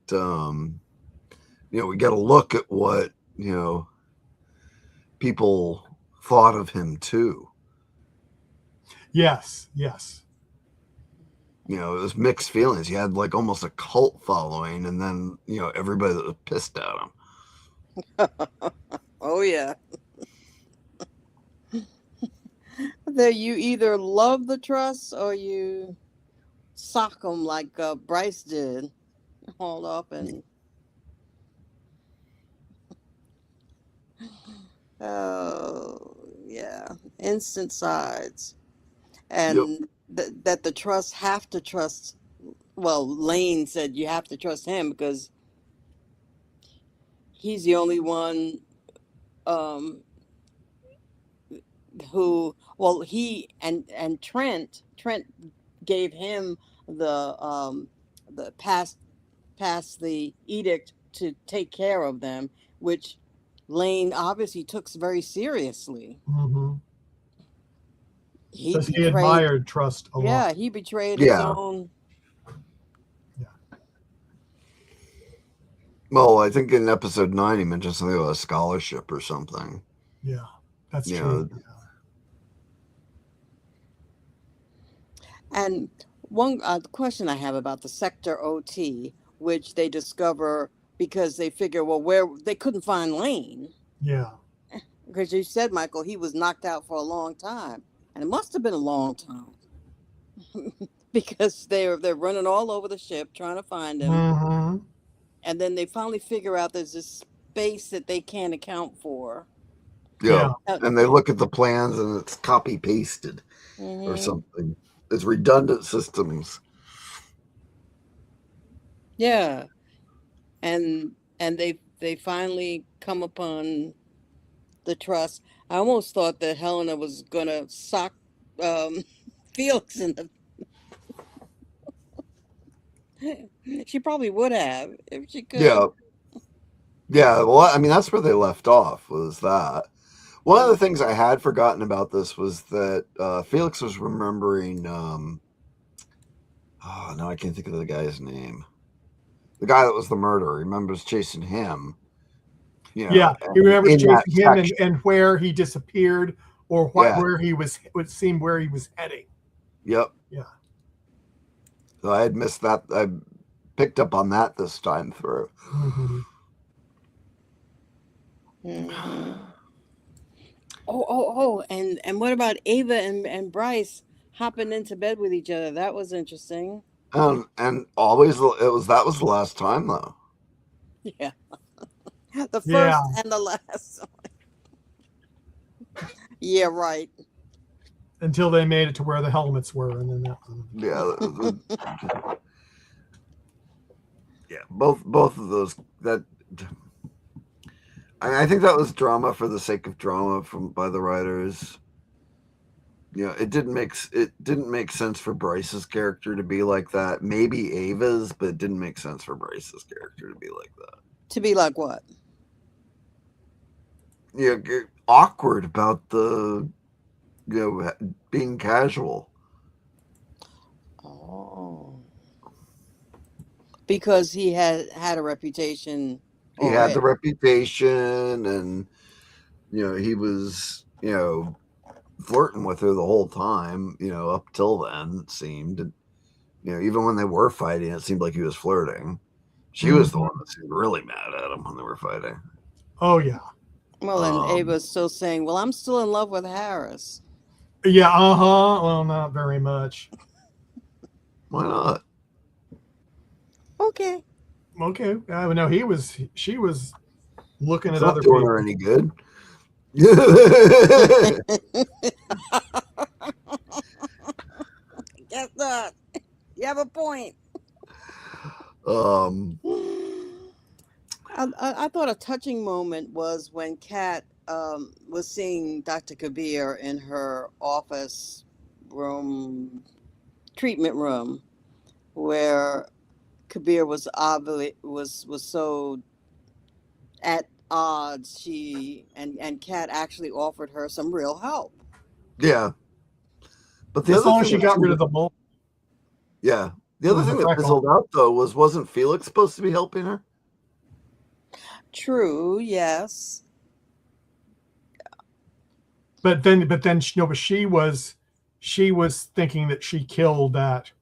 we got to look at what, people thought of him too. Yes. It was mixed feelings. You had like almost a cult following, and then, everybody that was pissed at him. Oh yeah. That you either love the Truss or you sock them like Bryce did, hauled up and. Oh yeah, instant sides, and that the Truss have to trust. Well, Lane said you have to trust him because he's the only one who. Well, he and Trent gave him the pass the edict to take care of them, which Lane obviously took very seriously. Mm-hmm. he Because he betrayed. admired Trust a Yeah, lot. he betrayed his Yeah. own. Well, I think in episode 9 he mentioned something about a scholarship or something. Yeah, that's You true. know, And one question I have about the Sector OT, which they discover because they figure, well, where they couldn't find Lane. Yeah. Because you said, Michael, he was knocked out for a long time. And it must have been a long time. Because they're running all over the ship trying to find him. Mm-hmm. And then they finally figure out there's this space that they can't account for. yeah. Uh, And they look at the plans and it's copy pasted or mhm. something. It's redundant systems. Yeah. And they finally come upon the Trust. I almost thought that Helena was gonna sock Felix in the. She probably would have if she could. Yeah. Yeah. Well, I mean, that's where they left off, was that. One of the things I had forgotten about this was that Felix was remembering. Oh, no, I can't think of the guy's name. The guy that was the murderer. He remembers chasing him. You know, Yeah, he remembers in that chasing him section. and where he disappeared or what Yeah. where he was, it seemed where he was heading. Yep. Yeah. So I had missed that. I picked up on that this time through. Mhm. Mhm. Oh, and what about Ava and Bryce hopping into bed with each other? That was interesting. And always that was the last time though. Yeah. The first Yeah. and the last. Yeah, right. Until they made it to where the helmets were, and then that was, Yeah. Yeah. Both of those, that I think that was drama for the sake of drama by the writers. You know, it didn't make sense for Bryce's character to be like that. Maybe Ava's, but it didn't make sense for Bryce's character to be like that. To be like what? Yeah, awkward about the, being casual. Oh. Because he had a reputation. He had the reputation, and he was flirting with her the whole time. Up till then, it seemed. And, even when they were fighting, it seemed like he was flirting. She was the one that seemed really mad at him when they were fighting. oh yeah. Well, and Ava's still saying, well, I'm still in love with Harris. Yeah, well, not very much. Why not? Okay. Okay. No, she was looking It's at not other doing people. her any good. Guess not. You have a point. I thought a touching moment was when Kat was seeing Dr. Kabir in her office room, treatment room, where Kabir was obviously was so at odds. She and Kat actually offered her some real help. Yeah. But the As other long as thing she got rid of the mole. Yeah. The other the thing that freckle. fizzled out though wasn't Felix supposed to be helping her? True, yes. But then but she was thinking that she killed that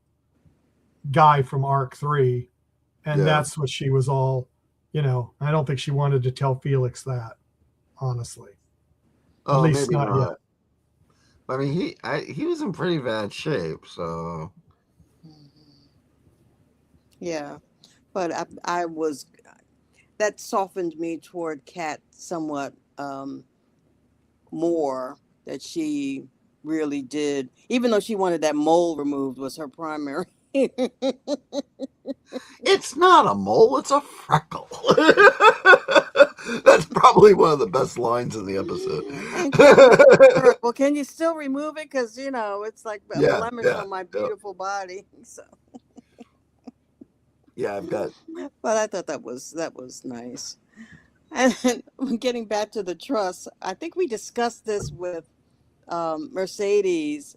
guy from Arc 3, and Yeah. that's what she was all, I don't think she wanted to tell Felix that, honestly. Oh, least maybe not not. yet. I mean, he was in pretty bad shape, so Yeah, but I was that softened me toward Kat somewhat more, that she really did, even though she wanted that mole removed was her primary. it's not a mole, it's a freckle. That's probably one of the best lines in the episode. And Kat, well, can you still remove it? Because it's like a blemish on my beautiful body. So. Yeah, I've got. But I thought that was nice. And then getting back to the Trust, I think we discussed this with Mercedes,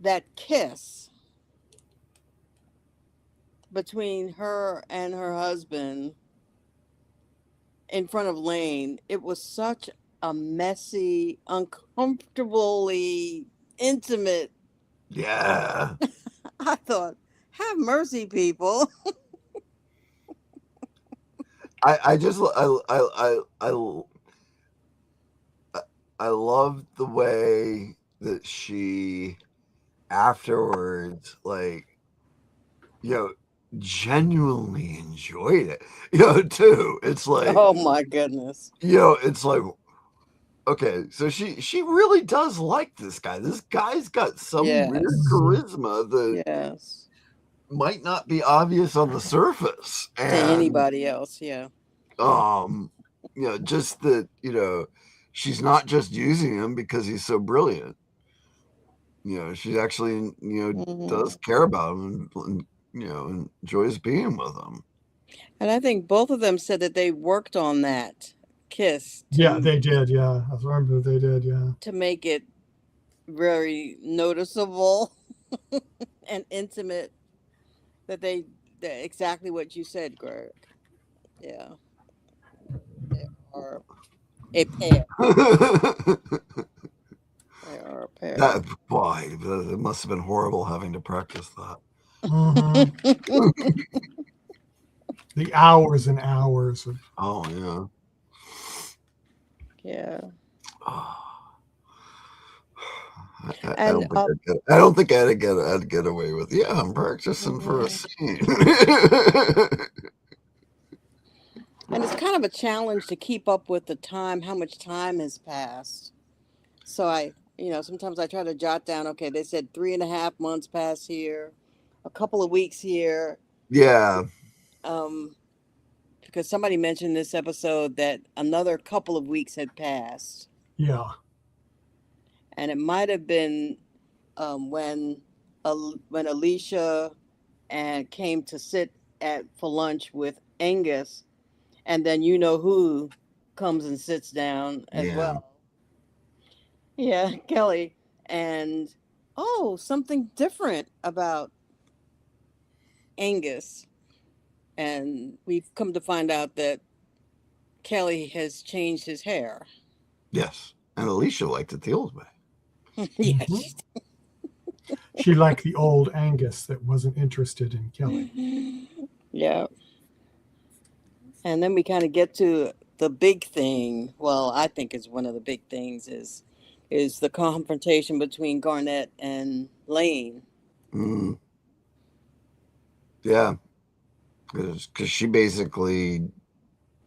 that kiss between her and her husband in front of Lane, it was such a messy, uncomfortably intimate. Yeah. I thought, have mercy, people. I just I love the way that she afterwards, like, genuinely enjoyed it, too. It's like, Oh my goodness. it's like, okay, so she really does like this guy. This guy's got some weird Yes. charisma that Yes. might not be obvious on the surface. To And anybody else, yeah. just that, she's not just using him because he's so brilliant. She actually, does care about him and enjoys being with him. And I think both of them said that they worked on that kiss. Yeah, they did. Yeah, I remember they did. Yeah, to make it very noticeable and intimate. That exactly what you said, Greg. Yeah, they are a pair. They are a pair. That boy, it must have been horrible having to practice that. The hours and hours of. Oh yeah. Yeah. I don't think I'd get away with. Yeah, I'm practicing for a scene. And it's kind of a challenge to keep up with the time, how much time has passed. So sometimes I try to jot down, okay, they said 3.5 months past here, a couple of weeks here. Yeah. Because somebody mentioned this episode that another couple of weeks had passed. Yeah. And it might have been when Alicia came to sit for lunch with Angus, and then who comes and sits down as well. Yeah, Kelly. And something different about Angus. And we've come to find out that Kelly has changed his hair. Yes. And Alicia liked it the old way. Yes. She liked the old Angus that wasn't interested in Kelly. Yeah. And then we kind of get to the big thing. Well, I think it's one of the big things is the confrontation between Garnett and Lane. Mm. Yeah. Because she basically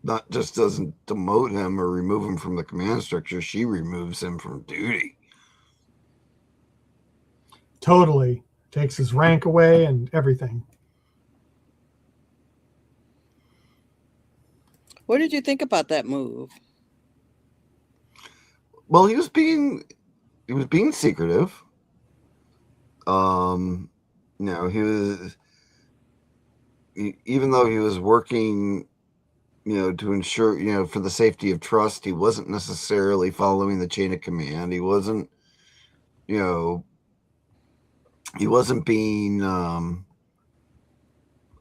not just doesn't demote him or remove him from the command structure, she removes him from duty. Totally. Takes his rank away and everything. What did you think about that move? Well, he was being secretive. He was, even though he was working, to ensure, for the safety of trust, he wasn't necessarily following the chain of command. He wasn't, he wasn't being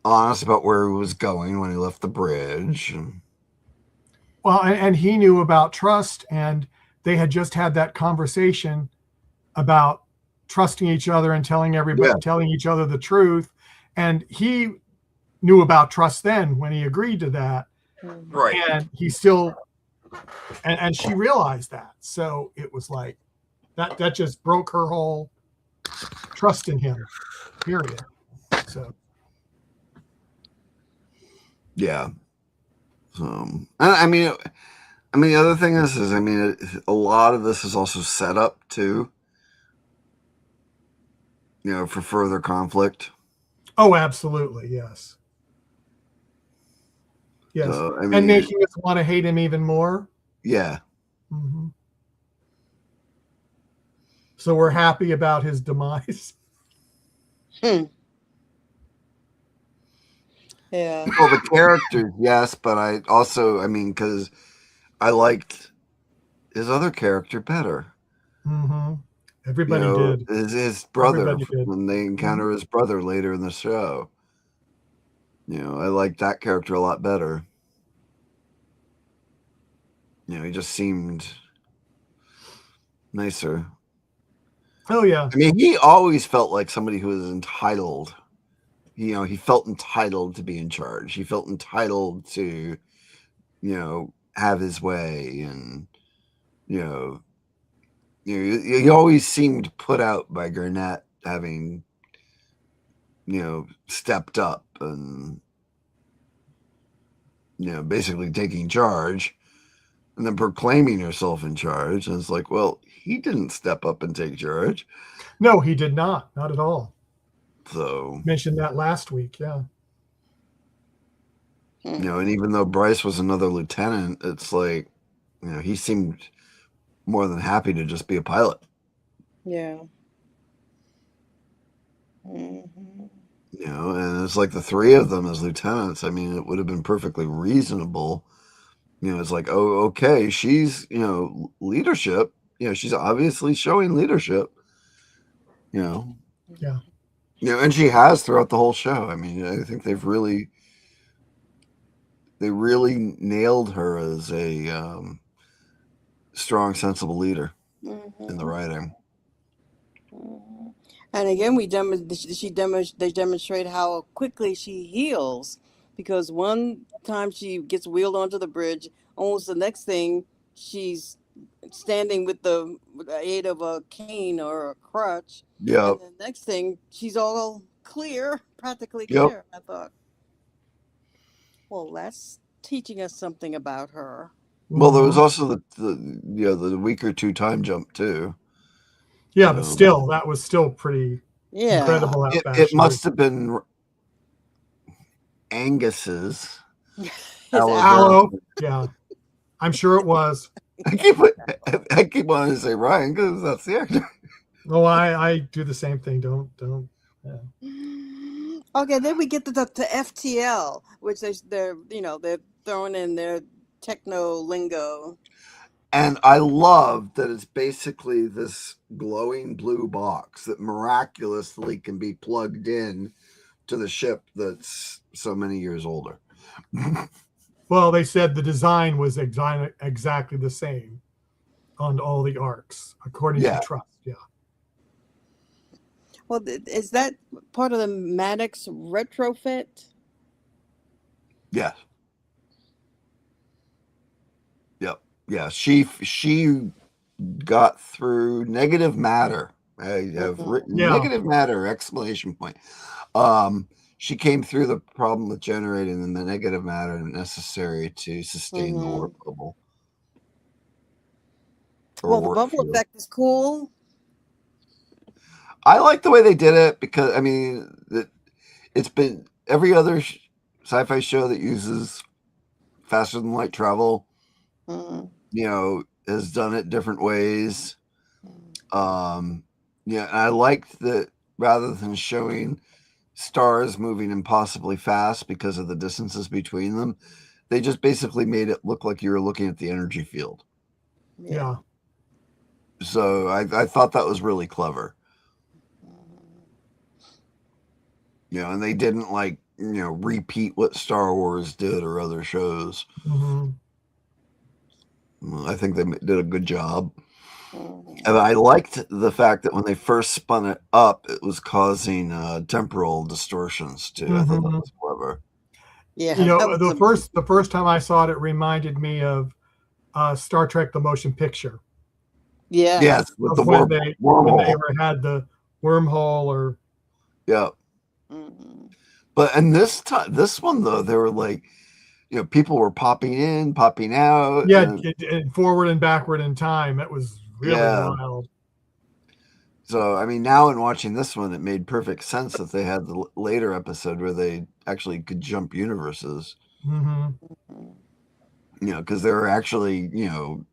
honest about where he was going when he left the bridge. Well, and he knew about trust, and they had just had that conversation about trusting each other and telling each other the truth. And he knew about trust then when he agreed to that. Right. And he still, and she realized that. So it was like, that just broke her whole trust in him, period. So. Yeah. I mean, the other thing is a lot of this is also set up too, for further conflict. Oh, absolutely. Yes. Yes. So, and making us want to hate him even more. Yeah. Mm-hmm. So we're happy about his demise. Yeah. Well, the characters, yes, but I also, because I liked his other character better. Mm-hmm. You Everybody know, did. his brother, Everybody did. when they encounter his brother later in the show. You know, I like that character a lot better. You know, he just seemed nicer. Oh yeah. I mean, he always felt like somebody who was entitled. You know, he felt entitled to be in charge. He felt entitled to, you know, have his way, and you know, he always seemed put out by Garnett having, you know, stepped up and, you know, basically taking charge and then proclaiming herself in charge. And it's like, well, he didn't step up and take charge. No, he did not. Not at all. So, Mentioned that last week. Yeah. you know, and even though Bryce was another lieutenant, it's like, you know, he seemed more than happy to just be a pilot. Yeah. Mm-hmm. You know, and it's like the three of them as lieutenants. I mean, it would have been perfectly reasonable. You know, it's like, oh, okay, she's, you know, leadership. You know, she's obviously showing leadership. You know, Yeah. you know, and she has throughout the whole show. I mean, I think they really nailed her as a strong, sensible leader in the writing. Mm-hmm. And again, they demonstrate how quickly she heals, because one time she gets wheeled onto the bridge, almost the next thing she's standing with the aid of a cane or a crutch, Yep. and the next thing she's all clear, practically Yep. clear. I thought, well, that's teaching us something about her. Well, there was Mhm. also the week or two time jump too. Yeah, but still, that was still pretty Yeah. incredible. How fast It she must was. have been Angus's His aloe vera. Aloe. Yeah, I'm sure it was. I keep wanting to say Ryan because that's the actor. Oh, I do the same thing. Don't. Okay, then we get to FTL, which they're throwing in their techno lingo. And I love that it's basically this glowing blue box that miraculously can be plugged in to the ship that's so many years older. Well, they said the design was exactly the same on all the arcs, according Yeah. to Trust. Yeah. Well, is that part of the Maddox retrofit? Yes. Yep. Yeah. She got through negative matter. I have written Yeah. negative matter exclamation point. She came through the problem with generating the negative matter necessary to sustain the warp bubble. Well, the bubble effect is cool. I like the way they did it because, I mean, it's been every other sci-fi show that uses faster than light travel, you know, has done it different ways. Yeah, I liked that rather than showing stars moving impossibly fast because of the distances between them, they just basically made it look like you were looking at the energy field. Yeah. So I thought that was really clever. You know, and they didn't repeat what Star Wars did or other shows. Mm-hmm. I think they did a good job. And I liked the fact that when they first spun it up, it was causing temporal distortions too. I thought that was clever. Yeah, you know, the first time I saw it, it reminded me of Star Trek: The Motion Picture. Yeah. Yes, with the when wormhole. they had the wormhole, or yeah. But and this one though, they were like, you know, people were popping in, popping out. Yeah, and forward and backward in time. It was really wild. So, I mean, now in watching this one, it made perfect sense that they had the later episode where they actually could jump universes. Mm-hmm. You know, because they were actually, you know,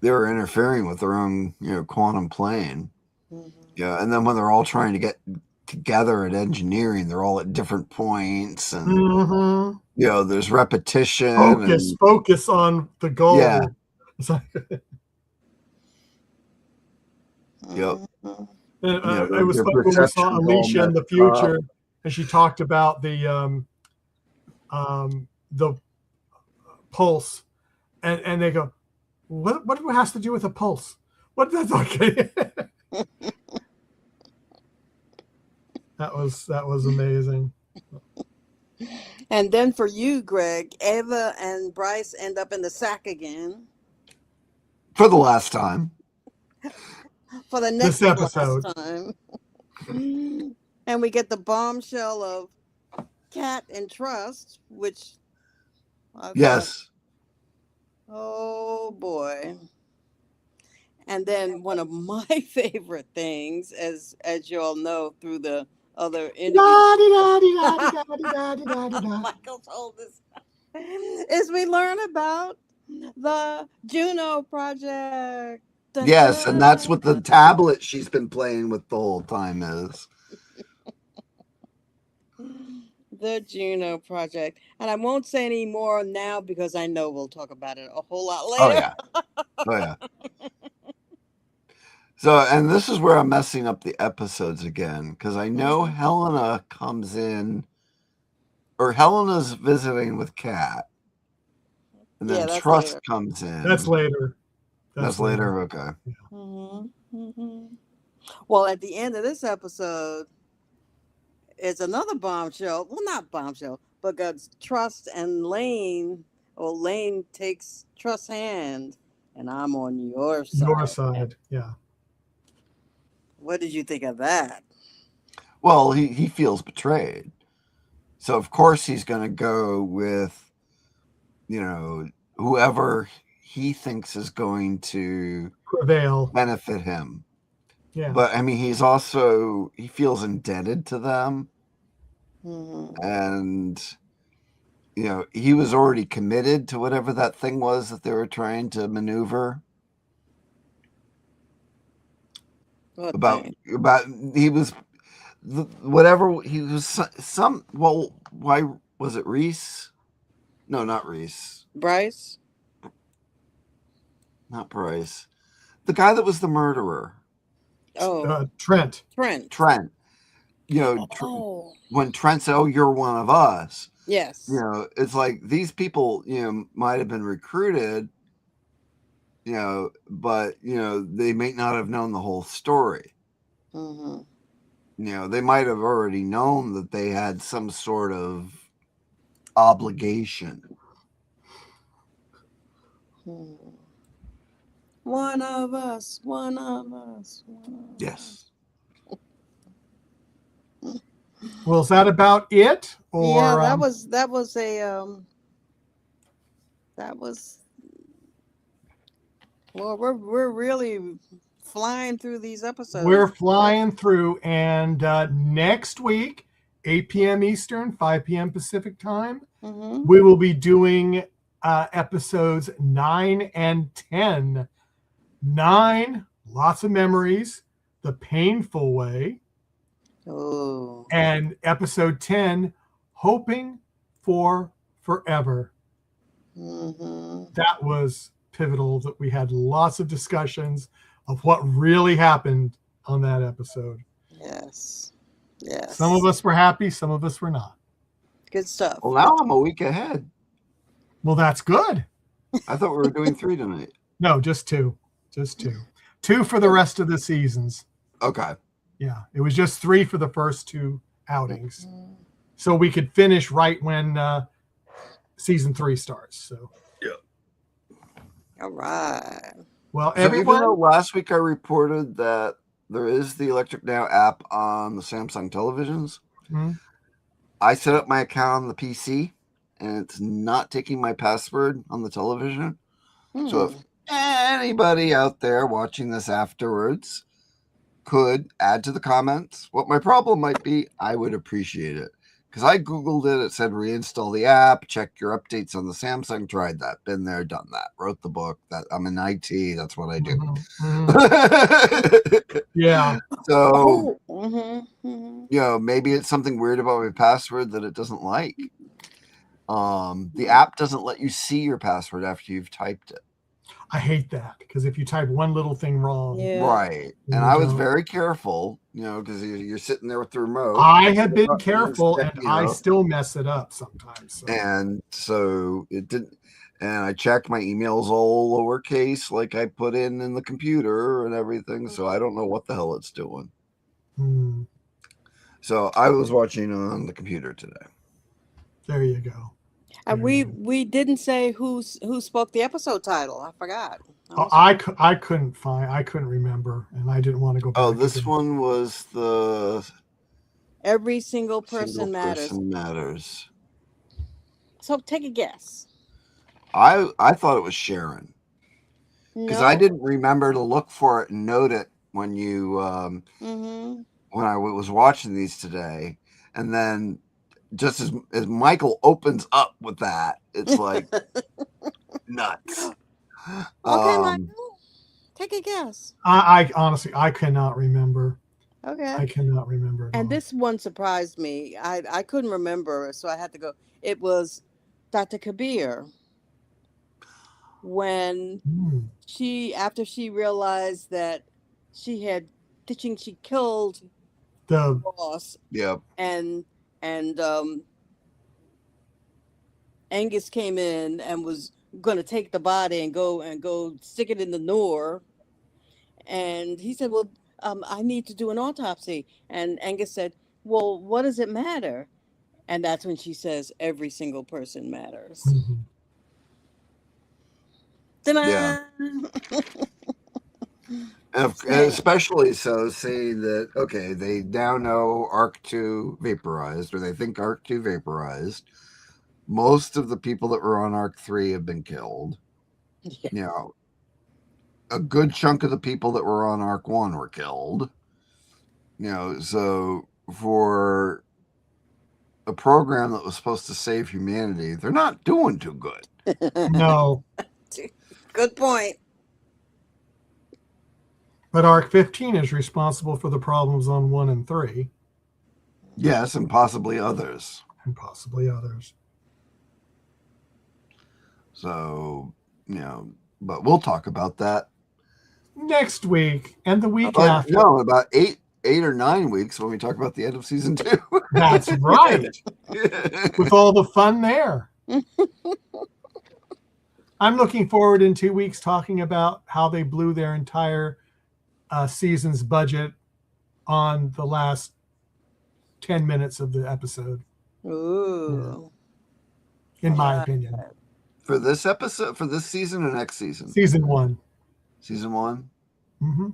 they were interfering with their own, you know, quantum plane. Yeah, and then when they're all trying to get together at engineering, they're all at different points, and you know, there's repetition. Focus on the goal. Yeah. Yep. Mhm. And, Yeah, it was their fun when we saw perception's all Alicia in the messed future, up. and she talked about the pulse, and they go, what has to do with a pulse? What that's okay. That was amazing. And then for you, Greg, Ava and Bryce end up in the sack again For the last time. for the This next to last episode. time. And we get the bombshell of Cat and Trust, which I thought, Yes. oh boy. And then one of my favorite things, as you all know through the other interviews, Michael told us, is we learn about the Juno Project. Dun, Yes, and that's what the dun. tablet she's been playing with the whole time is. The Juno Project. And I won't say any more now because I know we'll talk about it a whole lot Oh later. yeah. Oh yeah. So, and this is where I'm messing up the episodes again, because I know Helena comes in, or Helena's visiting with Kat, and then Yeah, that's Trust later. comes in. That's later. That's later. Okay. Well, at the end of this episode, it's another bombshell. Well, not bombshell, but got Trust and Lane. Or Lane takes Trust's hand, and I'm on your side. Your side, yeah. What did you think of that? Well, he feels betrayed, so of course he's going to go with, whoever he thinks is going to Prevail. benefit him. Yeah. But I mean, he feels indebted to them. And, he was already committed to whatever that thing was that they were trying to maneuver. Why was it Reese? No, not Reese. Bryce? Not Bryce. The guy that was the murderer. Oh, Trent. Trent. When Trent said, "Oh, you're one of us." Yes. It's like these people, might have been recruited, but they may not have known the whole story. They might have already known that they had some sort of obligation. One of us. Yes. Well, is that about it? Or yeah, that was well, we're really flying through these episodes. We're flying through, and next week, 8 p.m. Eastern, 5 p.m. Pacific time, we will be doing episodes 9 and 10. 9, lots of memories, the painful way. Oh. And episode 10, hoping for forever. That was pivotal, that we had lots of discussions of what really happened on that episode. Yes. Some of us were happy, some of us were not. Good stuff. Well, now I'm a week ahead. Well, that's good. I thought we were doing 3 tonight. No, just 2. 2 for the rest of the seasons. Okay. Yeah, it was just 3 for the first 2 outings. So we could finish right when season 3 starts. So All right. Well, So everyone, even though last week I reported that there is the Electric Now app on the Samsung televisions, I set up my account on the PC, and it's not taking my password on the television. So if anybody out there watching this afterwards could add to the comments what my problem might be, I would appreciate it. Because I Googled it. It said reinstall the app, check your updates on the Samsung. Tried that. Been there, done that. Wrote the book. That I'm in IT. That's what I do. Yeah. So, maybe it's something weird about my password that it doesn't like. The app doesn't let you see your password after you've typed it. I hate that because if you type one little thing wrong, Yeah. Right. You And I was don't. very careful, because you're sitting there with the remote. I have been Not careful check, and I still mess it up sometimes. So. And so it didn't. And I checked my emails all lowercase, like I put in the computer and everything. So I don't know what the hell it's doing. Hmm, So I was watching on the computer today. there you go. And we didn't say who spoke the episode title. I forgot. Oh, I couldn't remember, and I didn't want to go back. Oh, this again. one was the Every single person Single matters. Person Matters. So take a guess. I thought it was Sharon because No. I didn't remember to look for it and note it when you Mm-hmm. when I was watching these today, and then just as Michael opens up with that, it's like nuts. Okay, Michael. Take a guess. I honestly I cannot remember. Okay. I cannot remember. At And all. this one surprised me. I couldn't remember, so I had to go. It was Dr. Kabir. When after she realized that she killed the Ross, Yep. and Angus came in and was going to take the body and go stick it in the Noor, and he said, "Well, I need to do an autopsy," and Angus said, "Well, what does it matter?" And that's when she says, "Every single person matters." Mhm. Yeah. And especially so saying that, okay, they now know Arc 2 vaporized, or they think Arc 2 vaporized. Most of the people that were on Arc 3 have been killed. Yeah. A good chunk of the people that were on Arc 1 were killed. So for a program that was supposed to save humanity, they're not doing too good. No. Good point. But Arc 15 is responsible for the problems on 1 and 3. Yes, and possibly others. And possibly others. So, but we'll talk about that next week and the week after. No, about 8 or 9 weeks when we talk about the end of season 2. That's right. With all the fun there. I'm looking forward in 2 weeks talking about how they blew their entire season's budget on the last 10 minutes of the episode. Ooh. In my opinion. For this episode, for this season or next season? Season 1. Season 1? Mm-hmm.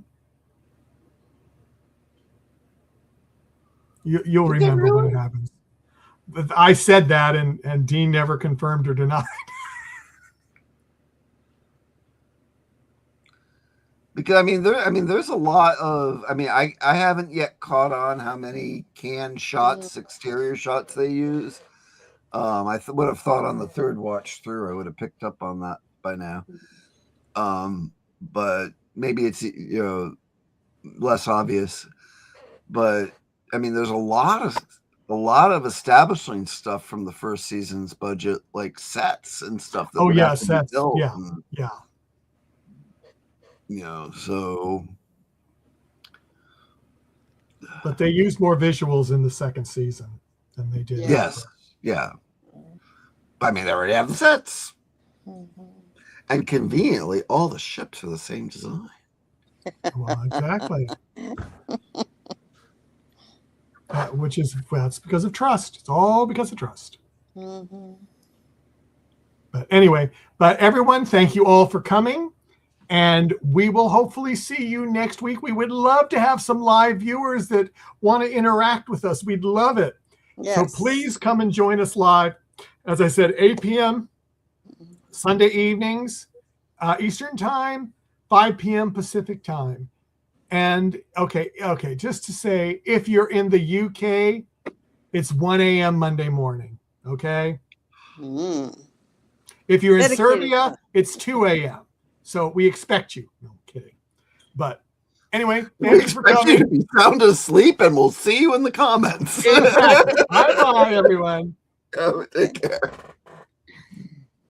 You'll remember when it happens. But I said that, and Dean never confirmed or denied. Because there's a lot of. I haven't yet caught on how many canned shots, exterior shots they use. I would have thought on the third watch through, I would have picked up on that by now. But maybe it's less obvious. But there's a lot of establishing stuff from the first season's budget, like sets and stuff. Oh yeah, sets. Yeah, yeah. So. But they used more visuals in the second season than they did. Yes. Yeah. They already have the sets. Mm-hmm. And conveniently, all the ships are the same design. Well, exactly. That's because of trust. It's all because of trust. Mm-hmm. But anyway, everyone, thank you all for coming. And we will hopefully see you next week. We would love to have some live viewers that want to interact with us. We'd love it. Yes. So please come and join us live. As I said, 8 p.m. Sunday evenings, Eastern time, 5 p.m. Pacific time. And okay, just to say, if you're in the UK, it's 1 a.m. Monday morning, okay? If you're in Serbia, it's 2 a.m. So we expect you. No, I'm kidding. But anyway, thank you for coming. You to be sound asleep, and we'll see you in the comments. Exactly. Bye-bye, everyone. Take care.